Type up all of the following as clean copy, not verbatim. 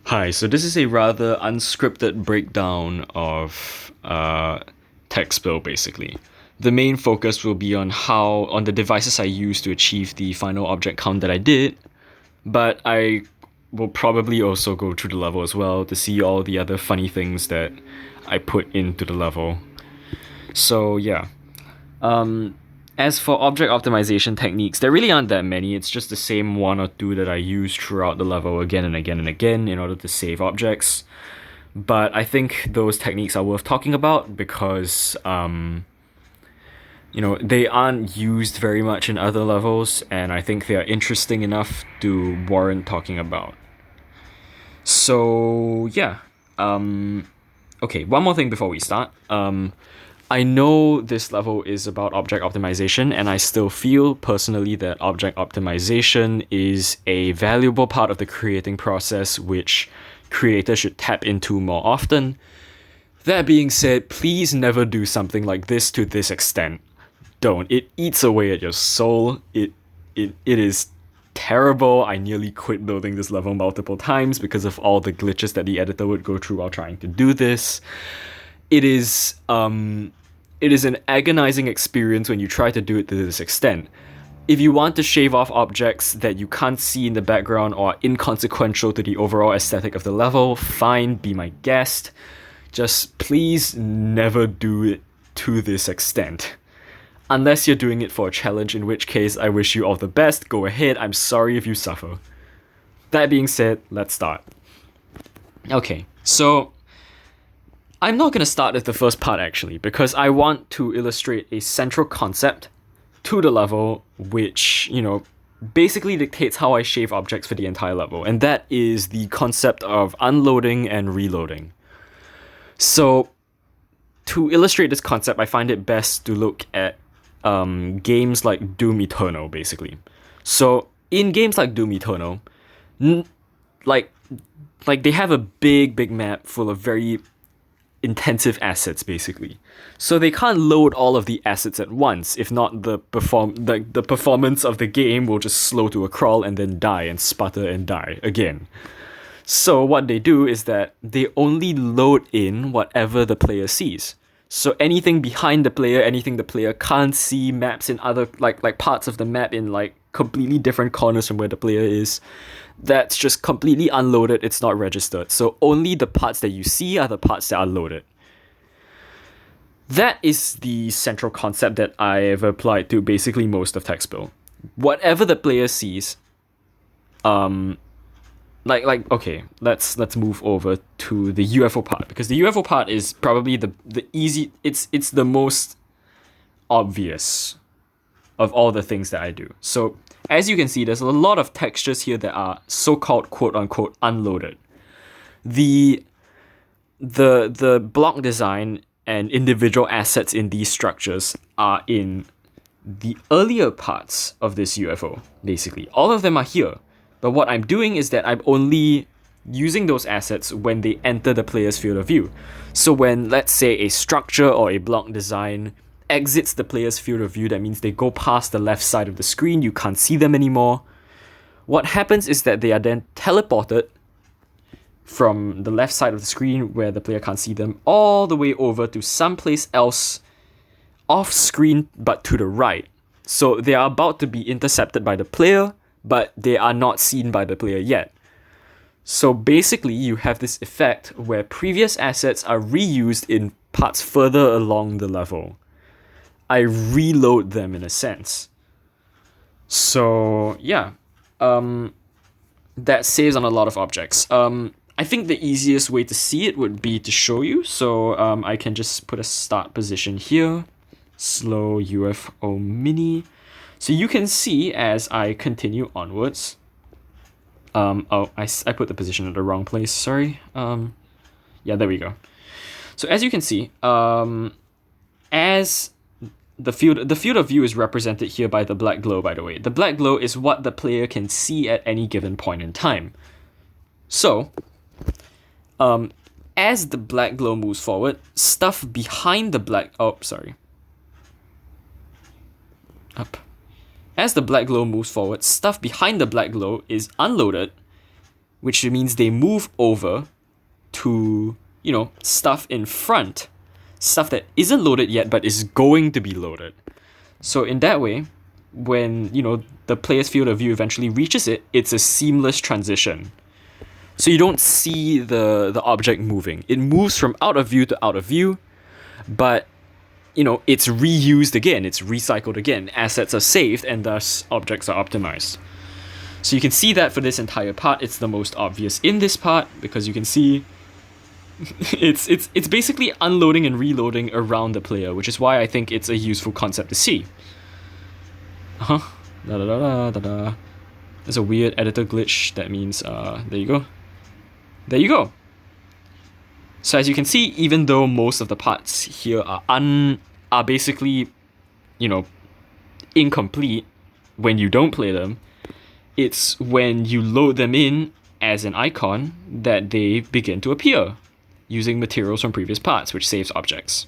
Hi, so this is a rather unscripted breakdown of tkspl basically. The main focus will be on the devices I use to achieve the final object count that I did, but I will probably also go through the level as well to see all the other funny things that I put into the level. So yeah. As for object optimization techniques, there really aren't that many. It's just the same one or two that I use throughout the level again and again and again in order to save objects. But I think those techniques are worth talking about because, they aren't used very much in other levels, and I think they are interesting enough to warrant talking about. So, yeah. Okay, one more thing before we start. I know this level is about object optimization, and I still feel personally that object optimization is a valuable part of the creating process which creators should tap into more often. That being said, please never do something like this to this extent. Don't. It eats away at your soul. It is terrible. I nearly quit building this level multiple times because of all the glitches that the editor would go through while trying to do this. It is it is an agonizing experience when you try to do it to this extent. If you want to shave off objects that you can't see in the background or are inconsequential to the overall aesthetic of the level, fine, be my guest. Just please never do it to this extent. Unless you're doing it for a challenge, in which case I wish you all the best, go ahead, I'm sorry if you suffer. That being said, let's start. Okay, so I'm not going to start with the first part actually, because I want to illustrate a central concept to the level, which, basically dictates how I shave objects for the entire level, and that is the concept of unloading and reloading. So, to illustrate this concept, I find it best to look at games like Doom Eternal, basically. So, in games like Doom Eternal, n- like, like they have a big map full of very intensive assets basically. So they can't load all of the assets at once. If not, the performance of the game will just slow to a crawl and then die and sputter and die again. So what they do is that they only load in whatever the player sees. So anything behind the player, anything the player can't see, maps in other like parts of the map in like completely different corners from where the player is, that's just completely unloaded, it's not registered. So only the parts that you see are the parts that are loaded. That is the central concept that I have applied to basically most of tkspl. Whatever the player sees, um, okay, let's move over to the UFO part, because the UFO part is probably the easy. It's the most obvious of all the things that I do. So as you can see, there's a lot of textures here that are so-called quote unquote unloaded. The the block design and individual assets in these structures are in the earlier parts of this UFO, basically. All of them are here. But what I'm doing is that I'm only using those assets when they enter the player's field of view. So when, let's say, a structure or a block design exits the player's field of view, that means they go past the left side of the screen, you can't see them anymore. What happens is that they are then teleported from the left side of the screen where the player can't see them all the way over to someplace else off screen but to the right. So they are about to be intercepted by the player, but they are not seen by the player yet. So basically, you have this effect where previous assets are reused in parts further along the level. I reload them in a sense. So yeah, that saves on a lot of objects. I think the easiest way to see it would be to show you. So I can just put a start position here, slow UFO mini. So you can see as I continue onwards. I put the position at the wrong place. Sorry. Yeah, there we go. So as you can see, as the field of view is represented here by the black glow, by the way. The black glow is what the player can see at any given point in time. So, as the black glow moves forward, stuff behind the black... Oh, sorry. Up. As the black glow moves forward, stuff behind the black glow is unloaded, which means they move over to, stuff in front, stuff that isn't loaded yet but is going to be loaded. So in that way, when, the player's field of view eventually reaches it, it's a seamless transition. So you don't see the object moving. It moves from out of view to out of view, but it's reused again, it's recycled again. Assets are saved and thus objects are optimized. So you can see that for this entire part, it's the most obvious in this part because you can see it's basically unloading and reloading around the player, which is why I think it's a useful concept to see. Da da da da da da. There's a weird editor glitch. That means there you go. There you go. So as you can see, even though most of the parts here are basically, incomplete when you don't play them, it's when you load them in as an icon that they begin to appear, using materials from previous parts, which saves objects.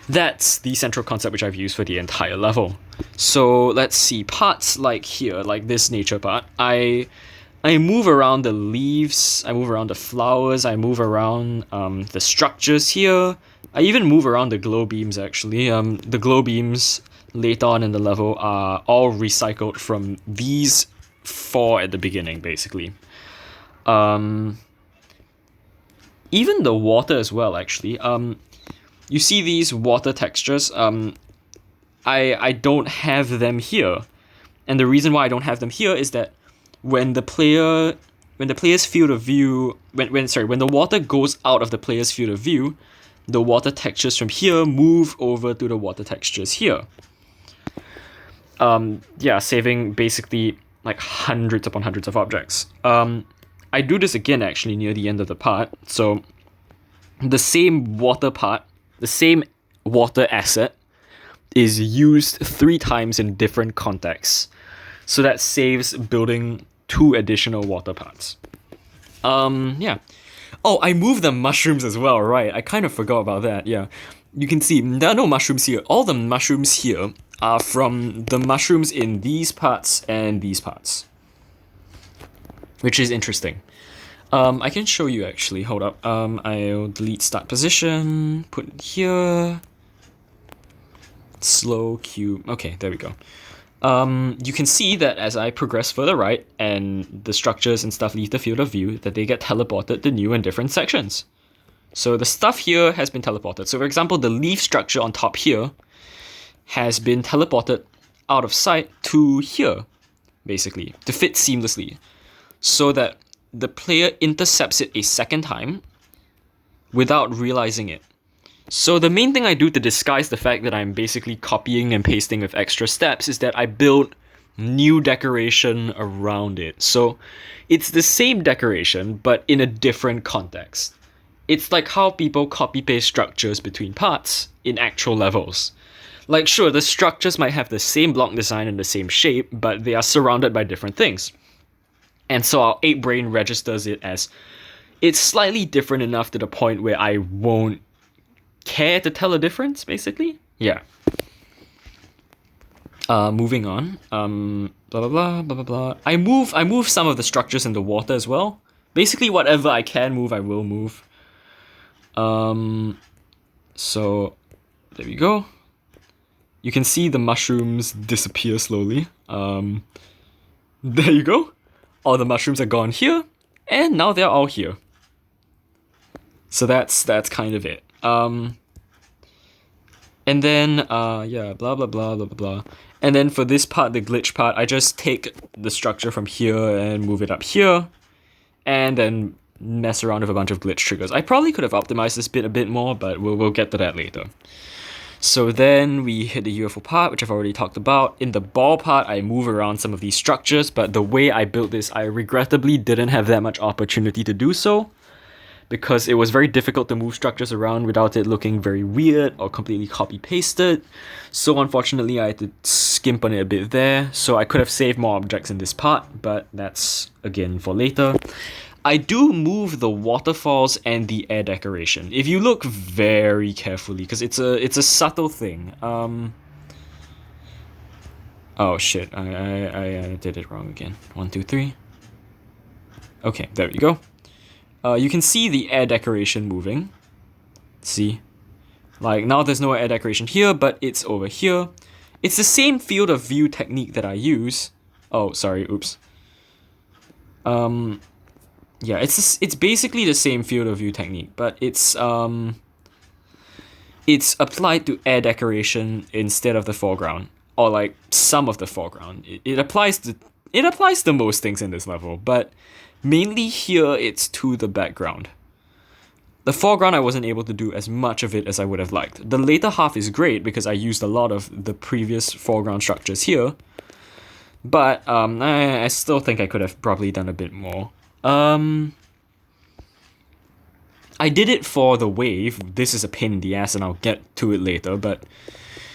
That's the central concept which I've used for the entire level. So let's see, parts like here, like this nature part, I move around the leaves, I move around the flowers, I move around the structures here. I even move around the glow beams actually. The glow beams later on in the level are all recycled from these 4 at the beginning, basically. Even the water as well, actually. You see these water textures, I don't have them here. And the reason why I don't have them here is that when the player's field of view, when the water goes out of the player's field of view, the water textures from here move over to the water textures here. Saving basically like hundreds upon hundreds of objects. I do this again actually near the end of the part. So the same water part, the same water asset is used 3 times in different contexts. So that saves building 2 additional water parts. Oh, I moved the mushrooms as well, right? I kind of forgot about that, yeah. You can see, there are no mushrooms here. All the mushrooms here are from the mushrooms in these parts and these parts, which is interesting. I can show you actually, hold up. I'll delete start position, put it here. Slow cube, okay, there we go. You can see that as I progress further right and the structures and stuff leave the field of view, that they get teleported to new and different sections. So the stuff here has been teleported. So for example, the leaf structure on top here has been teleported out of sight to here, basically, to fit seamlessly, so that the player intercepts it a second time without realizing it. So the main thing I do to disguise the fact that I'm basically copying and pasting with extra steps is that I build new decoration around it. So it's the same decoration, but in a different context. It's like how people copy-paste structures between parts in actual levels. Like sure, the structures might have the same block design and the same shape, but they are surrounded by different things. And so our 8-brain registers it as it's slightly different enough to the point where I won't care to tell a difference, basically. Yeah. Moving on. Blah blah blah blah blah blah. I move some of the structures in the water as well. Basically, whatever I can move, I will move. So there we go. You can see the mushrooms disappear slowly. There you go. All the mushrooms are gone here, and now they're all here. So that's kind of it. And then blah blah blah blah blah blah. And then for this part, the glitch part, I just take the structure from here and move it up here, and then mess around with a bunch of glitch triggers. I probably could have optimized this bit a bit more, but we'll get to that later. So then we hit the UFO part, which I've already talked about. In the ball part, I move around some of these structures, but the way I built this, I regrettably didn't have that much opportunity to do so, because it was very difficult to move structures around without it looking very weird or completely copy-pasted. So unfortunately, I had to skimp on it a bit there, so I could have saved more objects in this part, but that's, again, for later. I do move the waterfalls and the air decoration, if you look very carefully, because it's a subtle thing. Oh shit, I did it wrong again. 1, 2, 3. Okay, there we go. You can see the air decoration moving. See? Like, now there's no air decoration here, but it's over here. It's the same field of view technique that I use. Oh, sorry, oops. Yeah, it's basically the same field of view technique, but it's applied to air decoration instead of the foreground, or like some of the foreground. It applies to most things in this level, but mainly here it's to the background. The foreground I wasn't able to do as much of it as I would have liked. The later half is great because I used a lot of the previous foreground structures here, but I still think I could have probably done a bit more. I did it for the wave. This is a pain in the ass and I'll get to it later, but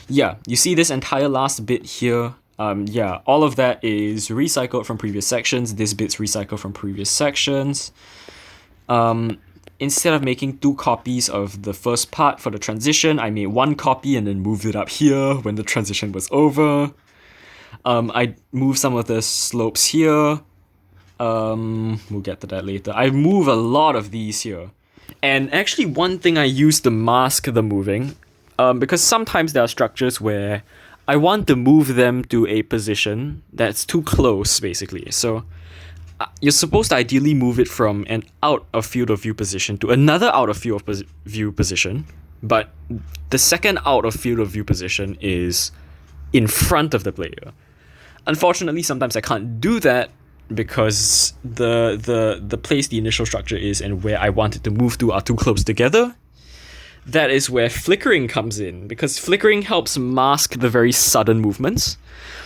yeah, you see this entire last bit here. Yeah, all of that is recycled from previous sections. This bit's recycled from previous sections. Instead of making 2 copies of the first part for the transition, I made 1 copy and then moved it up here when the transition was over. I moved some of the slopes here. We'll get to that later. I move a lot of these here. And actually one thing I use to mask the moving, because sometimes there are structures where I want to move them to a position that's too close, basically. So you're supposed to ideally move it from an out of field of view position to another out of field of view position, but the second out of field of view position is in front of the player. Unfortunately, sometimes I can't do that because the place the initial structure is and where I want it to move to are too close together. That is where flickering comes in, because flickering helps mask the very sudden movements.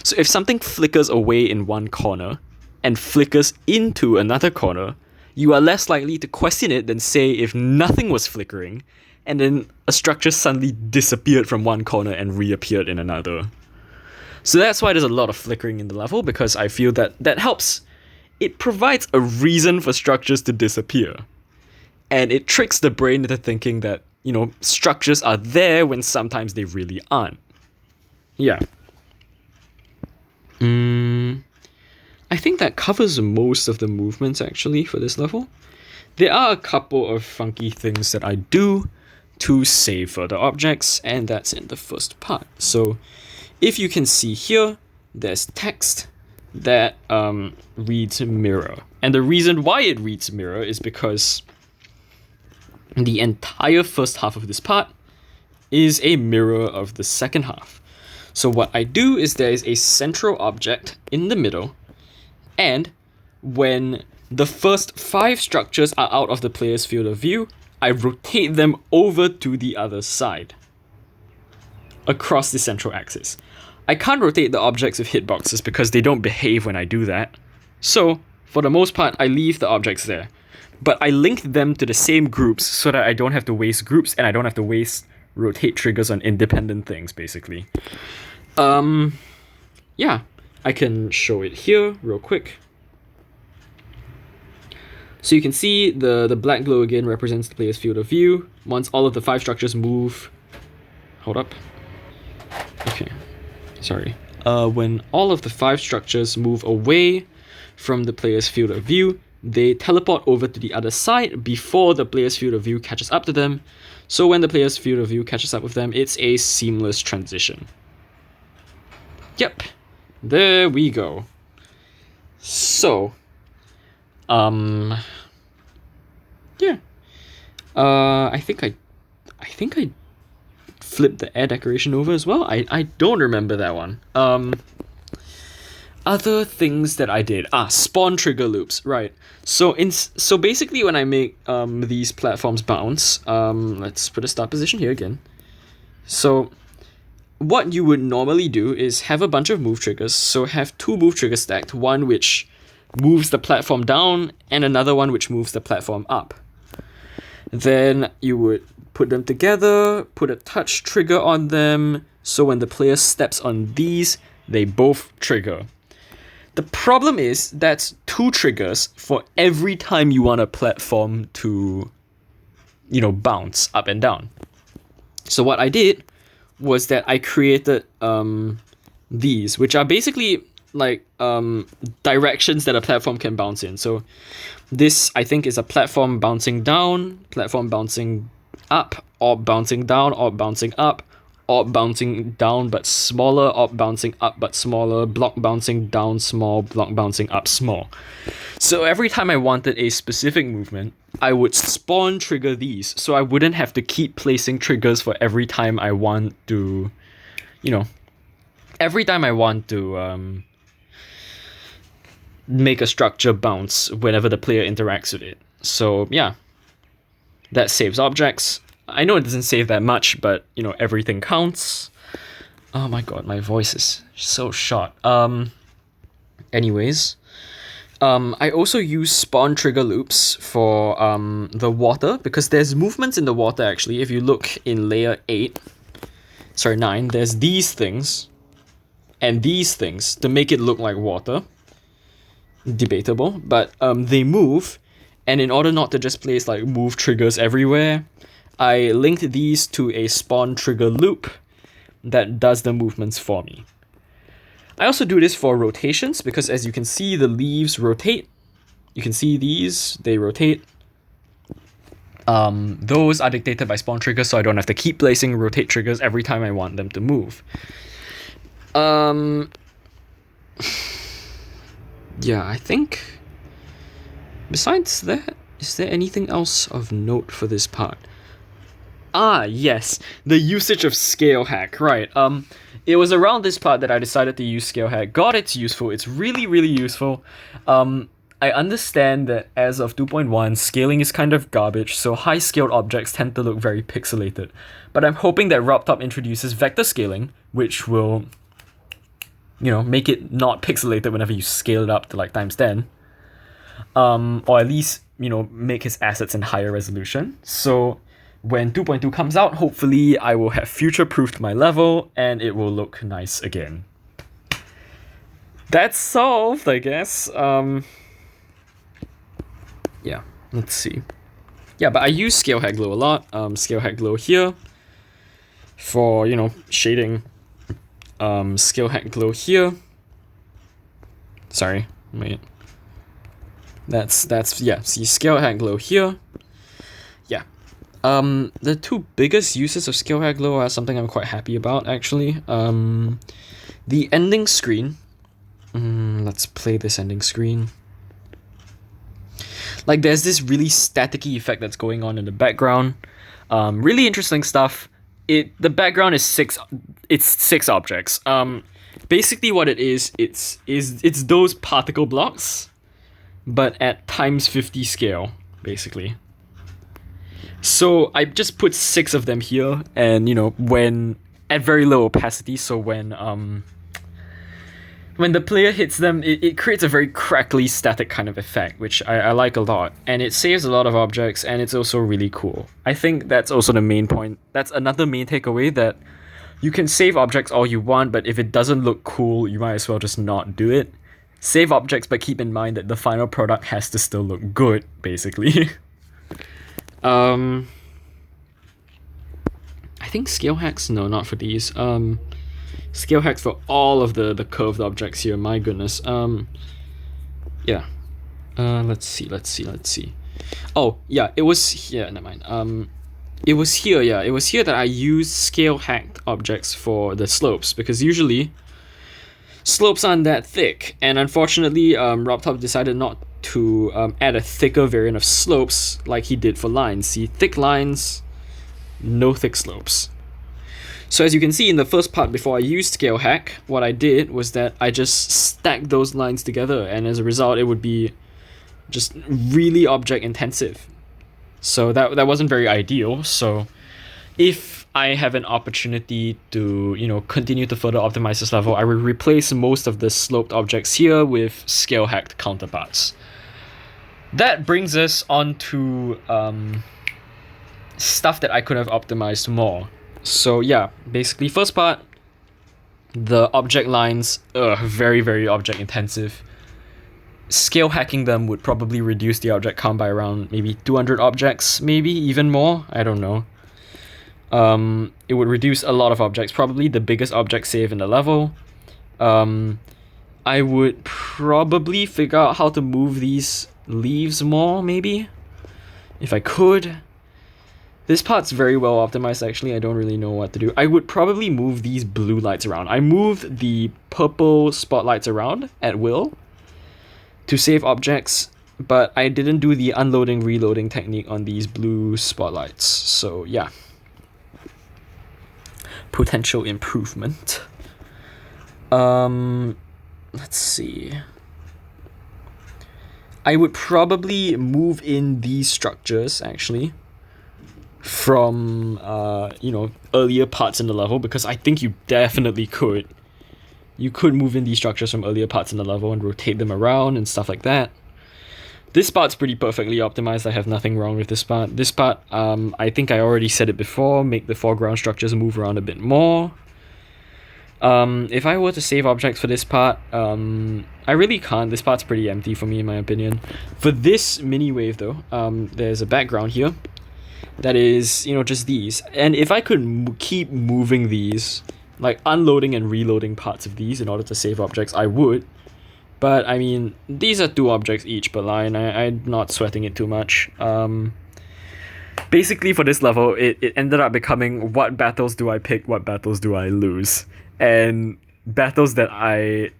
So if something flickers away in one corner and flickers into another corner, you are less likely to question it than say if nothing was flickering and then a structure suddenly disappeared from one corner and reappeared in another. So that's why there's a lot of flickering in the level, because I feel that helps. It provides a reason for structures to disappear. And it tricks the brain into thinking that, you know, structures are there when sometimes they really aren't. Yeah. I think that covers most of the movements actually for this level. There are a couple of funky things that I do to save further objects, and that's in the first part. So if you can see here, there's text that reads mirror. And the reason why it reads mirror is because the entire first half of this part is a mirror of the second half. So what I do is there is a central object in the middle, and when the first 5 structures are out of the player's field of view, I rotate them over to the other side across the central axis. I can't rotate the objects with hitboxes because they don't behave when I do that. So, for the most part, I leave the objects there. But I link them to the same groups so that I don't have to waste groups and I don't have to waste rotate triggers on independent things, basically. Yeah, I can show it here real quick. So you can see the black glow again represents the player's field of view. Once all of the 5 structures move... Hold up. Okay. Sorry. When all of the 5 structures move away from the player's field of view, they teleport over to the other side before the player's field of view catches up to them. So when the player's field of view catches up with them, it's a seamless transition. Yep. There we go. So, yeah. I think I flipped the air decoration over as well. I don't remember that one. Other things that I did. Spawn trigger loops, right. So basically when I make these platforms bounce, let's put a start position here again. So what you would normally do is have a bunch of move triggers. So have 2 move triggers stacked, one which moves the platform down and another one which moves the platform up. Then you would put them together, put a touch trigger on them, so when the player steps on these, they both trigger. The problem is that's 2 triggers for every time you want a platform to, you know, bounce up and down. So what I did was that I created these, which are basically like directions that a platform can bounce in. So this, I think, is a platform bouncing down, platform bouncing up, or bouncing down, or bouncing up, or bouncing down but smaller, or bouncing up but smaller, block bouncing down small, block bouncing up small. So every time I wanted a specific movement, I would spawn trigger these, so I wouldn't have to keep placing triggers for every time I want to, every time I want to make a structure bounce whenever the player interacts with it. So yeah, that saves objects. I know it doesn't save that much, but everything counts. Oh my god, my voice is so short. Anyways, I also use spawn trigger loops for the water, because there's movements in the water actually. If you look in layer 9, there's these things and these things to make it look like water. Debatable, but they move, and in order not to just place like move triggers everywhere, I linked these to a spawn trigger loop that does the movements for me. I also do this for rotations, because as you can see, the leaves rotate. You can see these, they rotate. Those are dictated by spawn triggers, so I don't have to keep placing rotate triggers every time I want them to move. Yeah, I think besides that, is there anything else of note for this part? Ah, yes, the usage of scale hack, right. It was around this part that I decided to use scale hack. God, it's useful. It's really, really useful. I understand that as of 2.1, scaling is kind of garbage, so high-scaled objects tend to look very pixelated. But I'm hoping that RobTop introduces vector scaling, which will make it not pixelated whenever you scale it up to like times 10. Or at least, make his assets in higher resolution. So when 2.2 comes out, hopefully I will have future-proofed my level and it will look nice again. That's solved, I guess. Yeah, let's see. Yeah, but I use Scale Hack Glow a lot. Scale Hack Glow here for, shading. Scale Hack Glow here. Sorry, wait. That's yeah, see Scale Hack Glow here. Yeah. The two biggest uses of Scale Hack Glow are something I'm quite happy about, actually. The ending screen. Let's play this ending screen. Like, there's this really staticky effect that's going on in the background. Really interesting stuff. The background is six objects. Basically what it is, it's those particle blocks, but at times 50 scale, basically. So I just put 6 of them here, and when at very low opacity, so when the player hits them, it creates a very crackly static kind of effect, which I like a lot. And it saves a lot of objects, and it's also really cool. I think that's also the main point. That's another main takeaway, that you can save objects all you want, but if it doesn't look cool, you might as well just not do it. Save objects, but keep in mind that the final product has to still look good, basically. I think scale hacks? No, not for these. Scale hacks for all of the curved objects here, my goodness. Yeah. Let's see. Oh, yeah, it was here, never mind. It was here that I used scale hacked objects for the slopes, because usually slopes aren't that thick, and unfortunately, RobTop decided not to add a thicker variant of slopes like he did for lines. See, thick lines, no thick slopes. So as you can see in the first part, before I used Scale Hack, what I did was that I just stacked those lines together, and as a result it would be just really object intensive. So that wasn't very ideal. So if I have an opportunity to continue to further optimize this level, I will replace most of the sloped objects here with scale hacked counterparts. That brings us on to stuff that I could have optimized more. So yeah, basically first part, the object lines, very, very object intensive. Scale hacking them would probably reduce the object count by around maybe 200 objects, maybe even more, I don't know. It would reduce a lot of objects, probably the biggest object save in the level. I would probably figure out how to move these leaves more, maybe, if I could. This part's very well optimized, actually. I don't really know what to do. I would probably move these blue lights around. I moved the purple spotlights around at will to save objects, but I didn't do the unloading reloading technique on these blue spotlights. So yeah, potential improvement. Let's see. I would probably move in these structures actually from earlier parts in the level, because I think you definitely could. You could move in these structures from earlier parts in the level and rotate them around and stuff like that. This part's pretty perfectly optimized. I have nothing wrong with this part. This part, I think I already said it before, make the foreground structures move around a bit more. If I were to save objects for this part, I really can't. This part's pretty empty for me, in my opinion. For this mini wave though, there's a background here that is, just these. And if I could keep moving these, like unloading and reloading parts of these in order to save objects, I would. But I mean, these are 2 objects each per line. I'm not sweating it too much. Basically for this level, it ended up becoming, what battles do I pick, what battles do I lose? And battles that I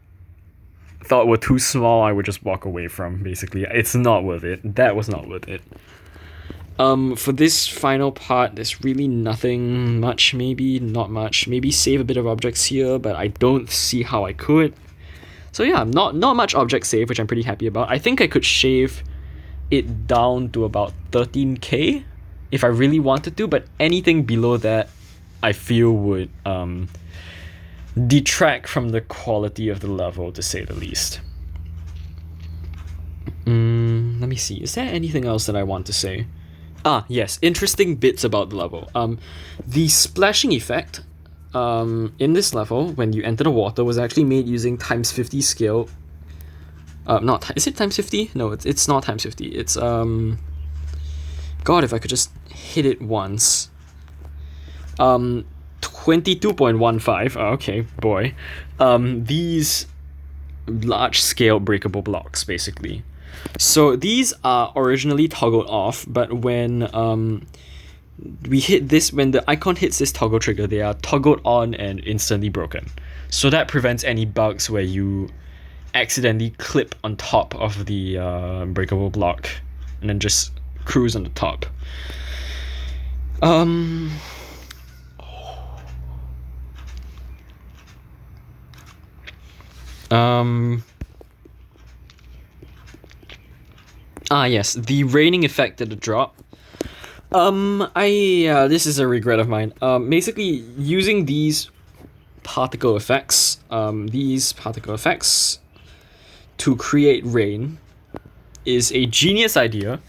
thought were too small, I would just walk away from, basically. It's not worth it. That was not worth it. For this final part, there's really nothing much, maybe, not much. Maybe save a bit of objects here, but I don't see how I could. So yeah, not much object save, which I'm pretty happy about. I think I could shave it down to about 13k if I really wanted to, but anything below that I feel would detract from the quality of the level, to say the least. Let me see. Is there anything else that I want to say? Ah, yes. Interesting bits about the level. The splashing effect in this level, when you enter the water, was actually made using times 50 scale. Is it times 50? No, it's not times 50. It's God, if I could just hit it once. 22.15. Okay, boy. These large scale breakable blocks, basically. So these are originally toggled off, but when we hit this, when the icon hits this toggle trigger, they are toggled on and instantly broken. So that prevents any bugs where you accidentally clip on top of the breakable block and then just cruise on the top. Yes, the raining effect at the drop. This is a regret of mine. Basically, using these particle effects, to create rain is a genius idea,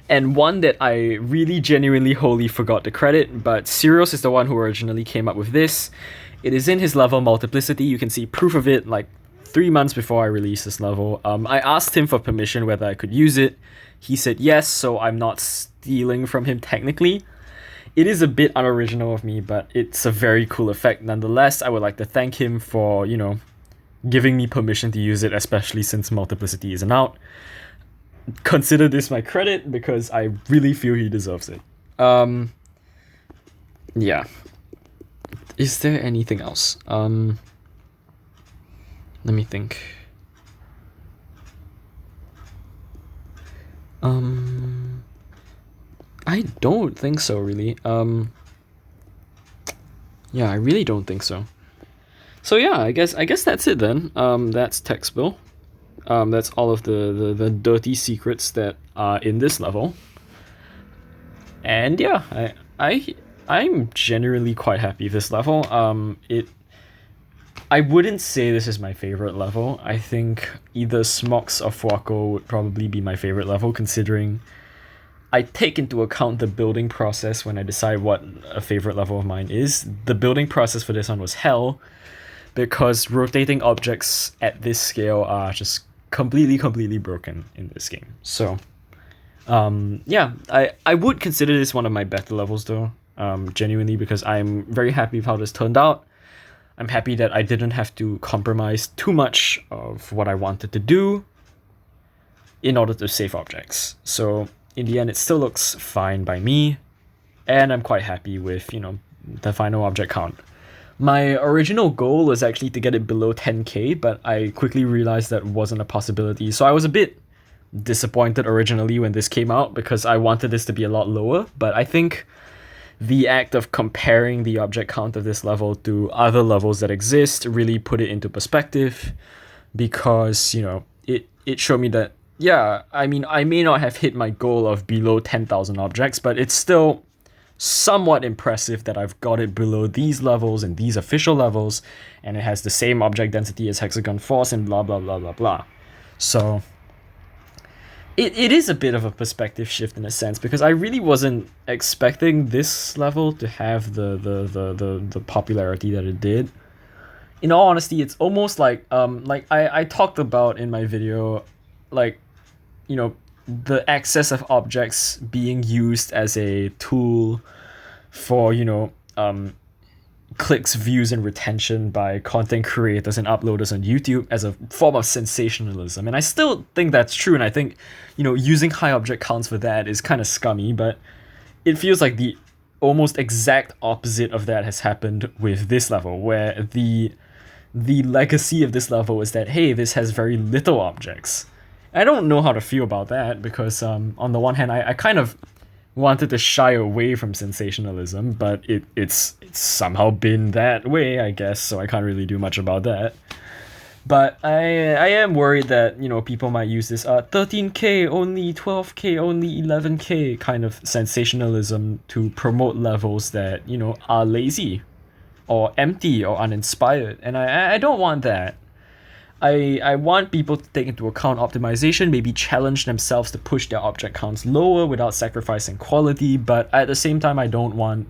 and one that I really genuinely wholly forgot to credit, but Sirius is the one who originally came up with this. It is in his level Multiplicity. You can see proof of it like 3 months before I released this level. I asked him for permission whether I could use it. He said yes, so I'm not stealing from him technically. It is a bit unoriginal of me, but it's a very cool effect nonetheless. I would like to thank him for, giving me permission to use it, especially since Multiplicity isn't out. Consider this my credit, because I really feel he deserves it. Yeah. Is there anything else? Let me think. I don't think so, really. Yeah, I really don't think so. So yeah, I guess that's it then. That's tkspl. That's all of the dirty secrets that are in this level. And yeah, I'm generally quite happy with this level. I wouldn't say this is my favorite level. I think either Smox or Fuako would probably be my favorite level, considering I take into account the building process when I decide what a favorite level of mine is. The building process for this one was hell, because rotating objects at this scale are just completely broken in this game. So, yeah, I would consider this one of my better levels though, genuinely, because I'm very happy with how this turned out. I'm happy that I didn't have to compromise too much of what I wanted to do in order to save objects. So in the end, it still looks fine by me, and I'm quite happy with, the final object count. My original goal was actually to get it below 10k, but I quickly realized that wasn't a possibility. So I was a bit disappointed originally when this came out because I wanted this to be a lot lower, but I think the act of comparing the object count of this level to other levels that exist really put it into perspective because, it showed me that, yeah, I mean, I may not have hit my goal of below 10,000 objects, but it's still somewhat impressive that I've got it below these levels and these official levels, and it has the same object density as Hexagon Force and blah blah blah blah blah. So it is a bit of a perspective shift in a sense because I really wasn't expecting this level to have the popularity that it did. In all honesty, it's almost like I talked about in my video, like, the excess of objects being used as a tool for, clicks, views, and retention by content creators and uploaders on YouTube as a form of sensationalism. And I still think that's true, and I think, using high object counts for that is kind of scummy, but it feels like the almost exact opposite of that has happened with this level, where the legacy of this level is that, hey, this has very little objects. I don't know how to feel about that because on the one hand, I kind of wanted to shy away from sensationalism, but it's somehow been that way, I guess, so I can't really do much about that. But I am worried that, people might use this 13k only, 12k only, 11k kind of sensationalism to promote levels that, are lazy or empty or uninspired, and I don't want that. I want people to take into account optimization, maybe challenge themselves to push their object counts lower without sacrificing quality, but at the same time, I don't want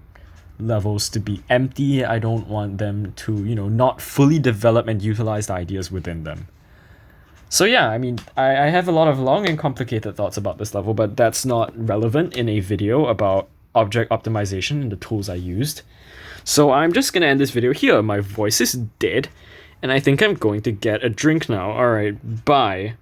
levels to be empty. I don't want them to, not fully develop and utilize the ideas within them. So yeah, I mean, I have a lot of long and complicated thoughts about this level, but that's not relevant in a video about object optimization and the tools I used. So I'm just gonna end this video here. My voice is dead, and I think I'm going to get a drink now. Alright, bye.